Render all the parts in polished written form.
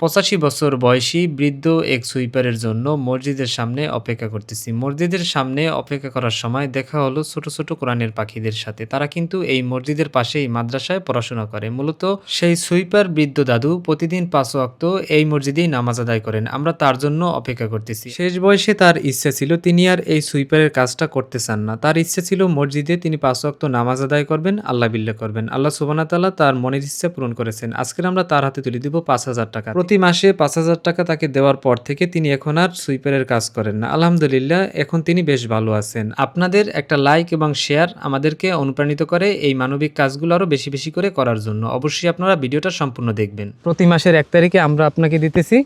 85 বছর বয়সী বৃদ্ধ এক সুইপারের জন্য মসজিদের সামনে অপেক্ষা করতেছি। মসজিদের সামনে অপেক্ষা করার সময় দেখা হলো ছোট ছোট কোরআনের পাখিদের সাথে। তারা কিন্তু এই মসজিদের পাশেই মাদ্রাসায় পড়াশোনা করে। মূলত সেই সুইপার বৃদ্ধ দাদু প্রতিদিন 5 ওয়াক্ত এই মসজিদেই নামাজ আদায় করেন। আমরা তার জন্য অপেক্ষা করতেছি। শেষ বয়সে তার ইচ্ছা ছিল তিনি আর এই সুইপারের কাজটা করতে চান না। তার ইচ্ছা ছিল মসজিদে তিনি 5 ওয়াক্ত নামাজ আদায় করবেন, আল্লাহ বিল্লাহ করবেন। আল্লাহ সুবহানাহু ওয়া তাআলা তার মনের ইচ্ছা পূরণ করেছেন। আজকের আমরা তার হাতে তুলে দিব 5,000 টাকা। প্রতি মাসে 5,000 টাকা তাকে দেওয়ার পর থেকে তিনি এখন আর সুইপারের কাজ করেন না। আলহামদুলিল্লাহ, এখন তিনি বেশ ভালো আছেন। আপনাদের একটা লাইক এবং শেয়ার আমাদেরকে অনুপ্রাণিত করে এই মানবিক কাজগুলো আরো বেশি বেশি করে করার জন্য। অবশ্যই আপনারা ভিডিওটা সম্পূর্ণ দেখবেন। প্রতি মাসের 1 তারিখে আমরা আপনাকে দিতেছি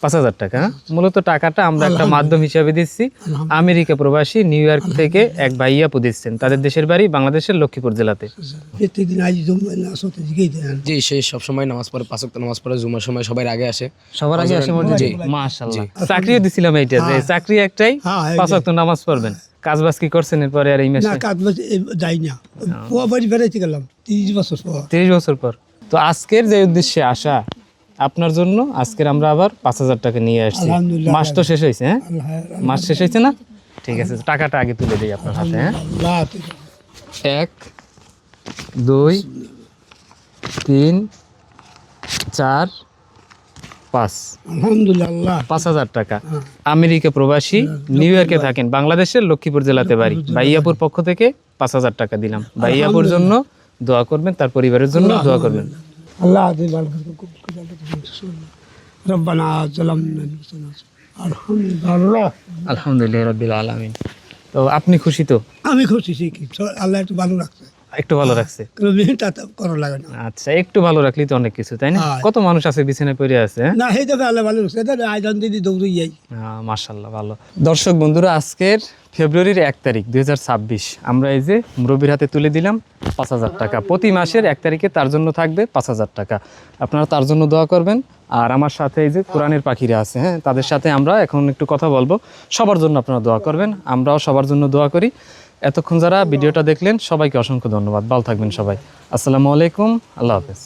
5,000 টাকা। মূলত টাকাটা আমরা একটা মাধ্যম হিসাবে দিচ্ছি। আমেরিকা প্রবাসী নিউ ইয়র্ক থেকে এক ভাইয়া দিচ্ছেন। তাদের দেশের বাড়ি বাংলাদেশের লক্ষ্মীপুর জেলাতে। জি, সে সবসময় নামাজ পড়ে, 5 ওয়াক্ত নামাজ পড়ে, জুমার সময় সবার আগে আসে। সবার আগে আসে মসজিদে? মাশাআল্লাহ। চাকরিও দিছিলাম এইটা, যে চাকরি একটাই 5 ওয়াক্ত নামাজ পড়বেন। কাজবাজ কি করছেন এরপরে? আর এই মাসে না, কাজবাজ যাই না, পোয়া বাড়ি বেড়াইতে গেলাম 30 বছর পর। 30 বছর পর। তো আজকের যে উদ্দেশ্যে আসা আপনার জন্য, আজকের আমরা আবার 5,000 টাকা নিয়ে আসছি। মাস তো শেষ হয়েছে, হ্যাঁ মাস শেষ হয়েছে না? ঠিক আছে, টাকাটা আগে তুলে দিই আপনার হাতে। হ্যাঁ, 1 2 3 4 5। আলহামদুলিল্লাহ, 5,000 টাকা। আমেরিকা প্রবাসী, নিউ ইয়র্কে থাকেন, বাংলাদেশের লক্ষ্মীপুর জেলাতে বাড়ি। ভাইয়াপুর পক্ষ থেকে 5,000 টাকা দিলাম। ভাইয়াপুর জন্য দোয়া করবেন, তার পরিবারের জন্য দোয়া করবেন। আল্লাহ রব্বানা যালামনা আলহামদুলিল্লাহ। আলহামদুলিল্লাহ রাব্বিল আলামিন। তো আপনি খুশি তো? আমি খুশি, আল্লাহ একটু ভালো রাখছে, একটু ভালো রাখছে। করা লাগে না। আচ্ছা, একটু ভালো রাখলেই তো অনেক কিছু, তাই না? কত মানুষ আছে বিছানায় পড়ে আছে। না, সেই দেখে আল্লাহ ভালো রাখছে, আয়োজন দিদি দৌড়ে যাই। মাশাআল্লাহ, ভালো। দর্শক বন্ধুরা, আজকের ফেব্রুয়ারির 1 তারিখ 2026 আমরা এই যে মুরব্বির হাতে তুলে দিলাম 5,000 টাকা। প্রতি মাসের 1 তারিখে তার জন্য থাকবে 5,000 টাকা। আপনারা তার জন্য দোয়া করবেন। আর আমার সাথে এই যে কোরআনের পাখিরা আছে, হ্যাঁ, তাদের সাথে আমরা এখন একটু কথা বলবো। সবার জন্য আপনারা দোয়া করবেন, আমরাও সবার জন্য দোয়া করি। এতক্ষণ যারা ভিডিওটা দেখলেন সবাইকে অসংখ্য ধন্যবাদ। ভালো থাকবেন সবাই। আসসালামু আলাইকুম, আল্লাহ হাফেজ।